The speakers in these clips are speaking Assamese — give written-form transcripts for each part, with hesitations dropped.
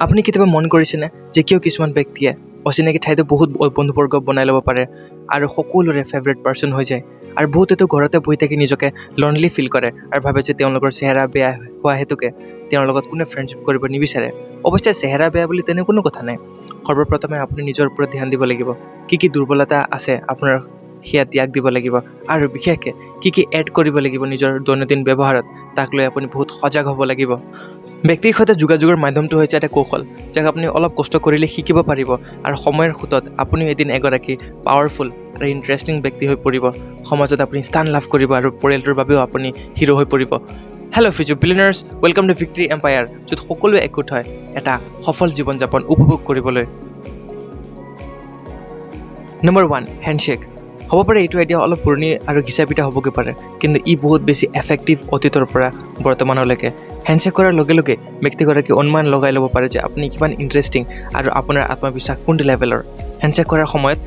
আপুনি কেতিয়াবা মন কৰিছেনে যে কিয় কিছুমান ব্যক্তিয়ে অচিনাকি ঠাইতো বহুত বন্ধুবৰ্গ বনাই ল'ব পাৰে আৰু সকলোৰে ফেভৰেট পাৰ্চন হৈ যায় আৰু বহুতেতো ঘৰতে বহি থাকি নিজকে লনলি ফিল কৰে আৰু ভাবে যে তেওঁলোকৰ চেহেৰা বেয়া হোৱা হেতুকে তেওঁৰ লগত কোনে ফ্ৰেণ্ডশ্বিপ কৰিব নিবিচাৰে। অৱশ্যে চেহেৰা বেয়া বুলি তেনে কোনো কথা নাই। সৰ্বপ্ৰথমে আপুনি নিজৰ ওপৰত ধ্যান দিব লাগিব। কি দুৰ্বলতা আছে আপোনাৰ সেয়া ত্যাগ দিব লাগিব আৰু বিশেষকৈ কি এড কৰিব লাগিব নিজৰ দৈনন্দিন ব্যৱহাৰত তাক লৈ আপুনি বহুত সজাগ হ'ব লাগিব। ব্যক্তিৰ সৈতে যোগাযোগৰ মাধ্যমটো হৈছে এটা কৌশল যাক আপুনি অলপ কষ্ট কৰিলে শিকিব পাৰিব আৰু সময়ৰ সোঁতত আপুনিও এদিন এগৰাকী পাৱাৰফুল আৰু ইণ্টাৰেষ্টিং ব্যক্তি হৈ পৰিব। সমাজত আপুনি স্থান লাভ কৰিব আৰু পৰিয়ালটোৰ বাবেও আপুনি হিৰো হৈ পৰিব। Hello' future billionaires, welcome to Victory Empire, য'ত সকলোৱে একগোট হয় এটা সফল জীৱন যাপন উপভোগ কৰিবলৈ। Number 1, handshake. হ'ব পাৰে এইটো আইডিয়া অলপ পুৰণি আৰু ঘিচা-পিটা হ'বগৈ পাৰে, কিন্তু ই বহুত বেছি এফেক্টিভ অতীতৰ পৰা বৰ্তমানলৈকে। হেণ্ডশ্বেক কৰাৰ লগে লগে ব্যক্তিগৰাকী অনুমান লগাই ল'ব পাৰে যে আপুনি কিমান ইণ্টাৰেষ্টিং আৰু আপোনাৰ আত্মবিশ্বাস কোনটো লেভেলৰ। হেণ্ডশ্বেক কৰাৰ সময়ত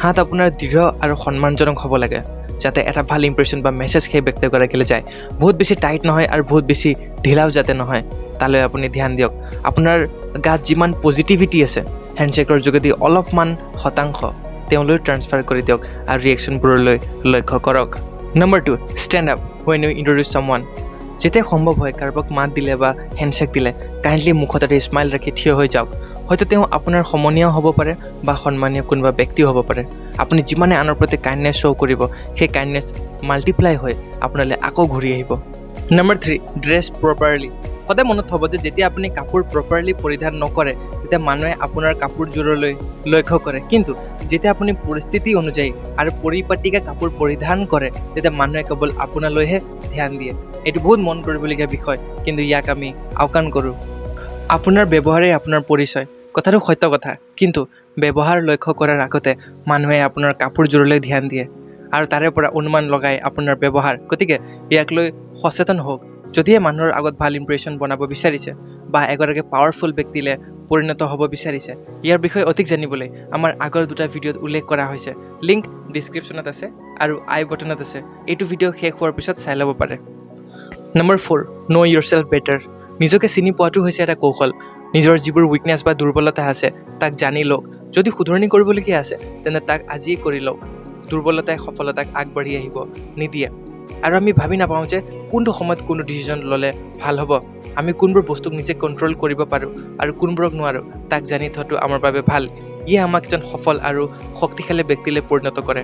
হাত আপোনাৰ দৃঢ় আৰু সন্মানজনক হ'ব লাগে, যাতে এটা ভাল ইম্প্ৰেশ্যন বা মেছেজ সেই ব্যক্তিগৰাকীলৈ যায়। বহুত বেছি টাইট নহয় আৰু বহুত বেছি ঢিলাও যাতে নহয়, তালৈ আপুনি ধ্যান দিয়ক। আপোনাৰ গাত যিমান পজিটিভিটি আছে, হেণ্ডশ্বেকৰ যোগেদি অলপমান শতাংশ তেওঁলৈ ট্ৰান্সফাৰ কৰি দিয়ক আৰু ৰিয়েকশ্যনবোৰলৈ লক্ষ্য কৰক। Number 2, stand up when you introduce someone. যেতিয়া সম্ভৱ হয় কাৰোবাক মাত দিলে বা হেণ্ডশ্বেক দিলে কাইণ্ডলি মুখত এটা স্মাইল ৰাখি থিয় হৈ যাওক। হয়তো তেওঁ আপোনাৰ সমনীয়াও হ'ব পাৰে বা সন্মানীয় কোনোবা ব্যক্তিও হ'ব পাৰে। আপুনি যিমানে আনৰ প্ৰতি কাইণ্ডনেছ শ্ব' কৰিব, সেই কাইণ্ডনেছ মাল্টিপ্লাই হৈ আপোনালৈ আকৌ ঘূৰি আহিব। Number 3, dress properly. সদায় মনত থ'ব যে যেতিয়া আপুনি কাপোৰ প্ৰপাৰলি পৰিধান নকৰে তেতিয়া মানুহে আপোনাৰ কাপোৰযোৰলৈ লক্ষ্য কৰে, কিন্তু যেতিয়া আপুনি পৰিস্থিতি অনুযায়ী আৰু পৰিপাটিকৈ কাপোৰ পৰিধান কৰে তেতিয়া মানুহে কেৱল আপোনালৈহে ধ্যান দিয়ে। এইটো বহুত মন কৰিবলগীয়া বিষয়, কিন্তু ইয়াক আমি আওকাণ কৰোঁ। আপোনাৰ ব্যৱহাৰেই আপোনাৰ পৰিচয়, কথাটো সত্য কথা, কিন্তু ব্যৱহাৰ লক্ষ্য কৰাৰ আগতে মানুহে আপোনাৰ কাপোৰযোৰলৈ ধ্যান দিয়ে আৰু তাৰে পৰা অনুমান লগাই আপোনাৰ ব্যৱহাৰ। গতিকে ইয়াক লৈ সচেতন হওক। যদিহে মানুহৰ আগত ভাল ইম্প্ৰেশ্যন বনাব বিচাৰিছে বা এগৰাকী পাৱাৰফুল ব্যক্তিলৈ পৰিণত হ'ব বিচাৰিছে, ইয়াৰ বিষয়ে অধিক জানিবলৈ আমাৰ আগৰ 2টা ভিডিঅ'ত উল্লেখ কৰা হৈছে। লিংক ডিছক্ৰিপশ্যনত আছে আৰু আই বটনত আছে। এইটো ভিডিঅ' শেষ হোৱাৰ পিছত চাই ল'ব পাৰে। নম্বৰ 4, ন' ইয়ৰছেল্ফ বেটাৰ। নিজকে চিনি পোৱাটো হৈছে এটা কৌশল। নিজৰ যিবোৰ উইকনেছ বা দুৰ্বলতা আছে তাক জানি লওক। যদি শুধৰণি কৰিবলগীয়া আছে তেন্তে তাক আজিয়েই কৰি লওক। দুৰ্বলতাই সফলতাক আগবাঢ়ি আহিব নিদিয়ে আৰু আমি ভাবি নাপাওঁ যে কোনটো সময়ত কোনো ডিচিশ্যন ল'লে ভাল হ'ব। আমি কোনবোৰ বস্তুক নিজে কণ্ট্ৰল কৰিব পাৰোঁ আৰু কোনবোৰক নোৱাৰোঁ তাক জানি থোৱাটো আমাৰ বাবে ভাল। ইয়ে আমাক এজন সফল আৰু শক্তিশালী ব্যক্তিলৈ পৰিণত কৰে।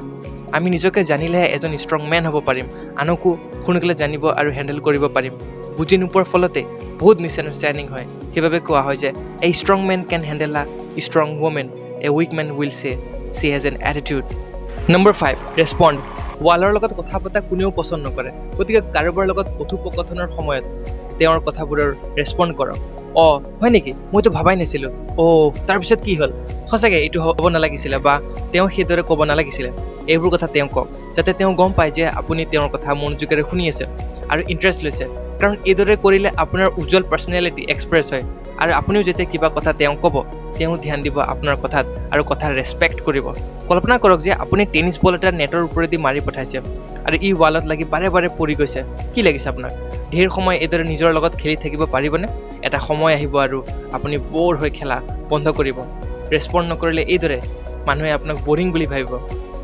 আমি নিজকে জানিলেহে এজন ষ্ট্ৰং মেন হ'ব পাৰিম, আনকো সোনকালে জানিব আৰু হেণ্ডেল কৰিব পাৰিম। বুজি নোপোৱাৰ ফলতে বহুত মিছআণ্ডাৰষ্টেণ্ডিং হয়। সেইবাবে কোৱা হয় যে a strong man can handle a strong woman, a weak man will say she has an attitude. Number 5, respond. ৱালৰ লগত কথা পতা কোনেও পচন্দ নকৰে, গতিকে কাৰোবাৰ লগত কথোপকথনৰ সময়ত তেওঁৰ কথাবোৰৰ ৰেছপণ্ড কৰক। হয় নেকি, মইতো ভাবাই নাছিলোঁ। তাৰপিছত কি হ'ল? সঁচাকৈ এইটো হ'ব নালাগিছিলে বা তেওঁ সেইদৰে ক'ব নালাগিছিলে। এইবোৰ কথা তেওঁ কওক, যাতে তেওঁ গম পায় যে আপুনি তেওঁৰ কথা মনোযোগেৰে শুনি আছে আৰু ইণ্টাৰেষ্ট লৈছে। কাৰণ এইদৰে কৰিলে আপোনাৰ উজ্জ্বল পাৰ্চনেলিটি এক্সপ্ৰেছ হয় আৰু আপুনিও যেতিয়া কিবা কথা তেওঁ ক'ব, তেওঁ ধ্যান দিব আপোনাৰ কথাত আৰু কথা ৰেচপেক্ট কৰিব। কল্পনা কৰক যে আপুনি টেনিছ বল এটা নেটৰ ওপৰেদি মাৰি পঠাইছে আৰু ই ৱালত লাগি বাৰে বাৰে পৰি গৈছে। কি লাগিছে আপোনাক? ধেৰ সময় এইদৰে নিজৰ লগত খেলি থাকিব পাৰিবনে? এটা সময় আহিব আৰু আপুনি ব'ৰ হৈ খেলা বন্ধ কৰিব। ৰেচপণ্ড নকৰিলে এইদৰে মানুহে আপোনাক বৰিং বুলি ভাবিব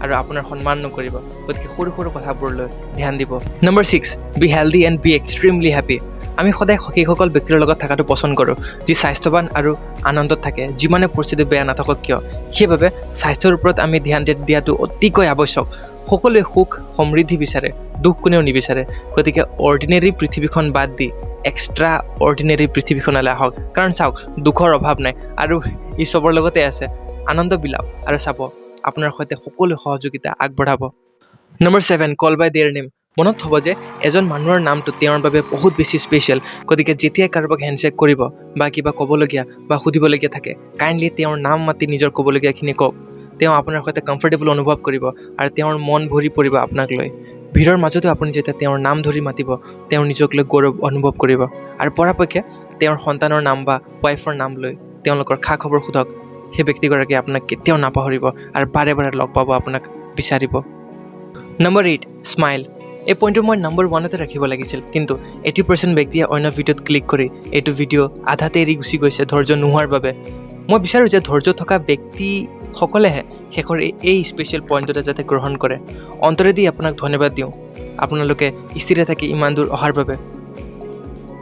আৰু আপোনাৰ সন্মান নকৰিব। গতিকে সৰু সৰু কথাবোৰলৈ ধ্যান দিব। Number 6, be healthy and be extremely happy. আমি সদায় সেইসকল ব্যক্তিৰ লগত থকাটো পচন্দ কৰোঁ যি স্বাস্থ্যৱান আৰু আনন্দত থাকে, যিমানে পৰিস্থিতি বেয়া নাথাকক কিয়। সেইবাবে স্বাস্থ্যৰ ওপৰত আমি ধ্যান দিয়াটো অতিকৈ আৱশ্যক। সকলোৱে সুখ সমৃদ্ধি বিচাৰে, দুখ কোনেও নিবিচাৰে। গতিকে অৰ্ডিনেৰী পৃথিৱীখন বাদ দি এক্সট্ৰা অৰ্ডিনেৰী পৃথিৱীখনলৈ আহক। কাৰণ চাওক, দুখৰ অভাৱ নাই আৰু ই চবৰ লগতে আছে। আনন্দ বিলাপ আৰু চাব আপোনাৰ সৈতে সকলো সহযোগিতা আগবঢ়াব। Number 7, call by their name. মনত থ'ব যে এজন মানুহৰ নামটো তেওঁৰ বাবে বহুত বেছি স্পেচিয়েল। গতিকে যেতিয়াই কাৰোবাক হেণ্ডশ্বেক কৰিব বা কিবা ক'বলগীয়া বা সুধিবলগীয়া থাকে, কাইণ্ডলি তেওঁৰ নাম মাতি নিজৰ ক'বলগীয়াখিনি কওক। তেওঁ আপোনাৰ সৈতে কমফৰ্টেবল অনুভৱ কৰিব আৰু তেওঁৰ মন ভৰি পৰিব আপোনাক লৈ। ভিৰৰ মাজতো আপুনি যেতিয়া তেওঁৰ নাম ধৰি মাতিব, তেওঁ নিজক লৈ গৌৰৱ অনুভৱ কৰিব আৰু পৰাপক্ষে তেওঁৰ সন্তানৰ নাম বা ৱাইফৰ নাম লৈ তেওঁলোকৰ খা খবৰ সোধক। সেই ব্যক্তিগৰাকীয়ে আপোনাক কেতিয়াও নাপাহৰিব আৰু বাৰে বাৰে লগ পাব আপোনাক বিচাৰিব। Number 8, smile. এই পইণ্টটো মই নম্বৰ 1তে ৰাখিব লাগিছিল, কিন্তু 80% ব্যক্তিয়ে অন্য ভিডিঅ'ত ক্লিক কৰি এইটো ভিডিঅ' আধাতে এৰি গুচি গৈছে ধৈৰ্য নোহোৱাৰ বাবে। মই বিচাৰোঁ যে ধৈৰ্য থকা ব্যক্তিসকলেহে শেষৰ এই স্পেচিয়েল পইণ্টটোতে যাতে গ্ৰহণ কৰে। অন্তৰেদি আপোনাক ধন্যবাদ দিওঁ, আপোনালোকে স্থিৰে থাকি ইমান দূৰ অহাৰ বাবে।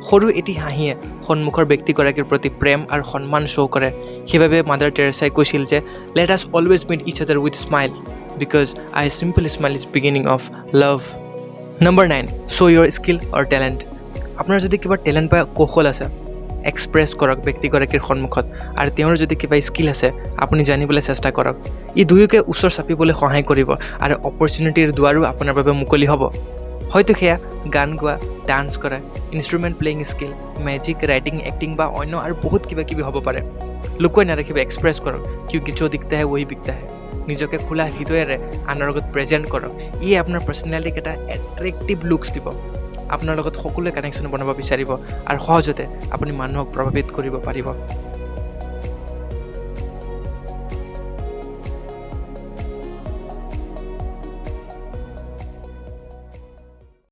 সৰু এটি হাঁহিয়ে সন্মুখৰ ব্যক্তিগৰাকীৰ প্ৰতি প্ৰেম আৰু সন্মান শ্ব' কৰে। সেইবাবে মাদাৰ টেৰেছাই কৈছিল যে let us always meet each other with smile because I simple smile is beginning of love. Number 9, show' your skill or talent. আপোনাৰ যদি কিবা টেলেণ্ট বা কৌশল আছে, এক্সপ্ৰেছ কৰক ব্যক্তিগৰাকীৰ সন্মুখত, আৰু তেওঁৰ যদি কিবা স্কিল আছে আপুনি জানিবলৈ চেষ্টা কৰক। ই দুয়োকে ওচৰ চাপিবলৈ সহায় কৰিব আৰু অপৰচুনিটিৰ দুৱাৰো আপোনাৰ বাবে মুকলি হ'ব। হয়তো সেয়া গান গোৱা, ডান্স কৰা, instrument playing skill, magic, writing, acting বা অন্য আৰু বহুত কিবা কিবি হ'ব পাৰে। লুকুৱাই নাৰাখিব, এক্সপ্ৰেছ কৰক, কিউকি য'ত দিখতা হে वही বিকতা হে। নিজকে খোলা হৃদয়েৰে আনৰ লগত প্ৰেজেণ্ট কৰক। ই আপোনাৰ পাৰ্চনেলিটিক এটা এট্ৰেক্টিভ লুকছ দিব। আপোনাৰ লগত সকলোৱে কানেকশ্যন বনাব বিচাৰিব আৰু সহজতে আপুনি মানুহক প্ৰভাৱিত কৰিব পাৰিব।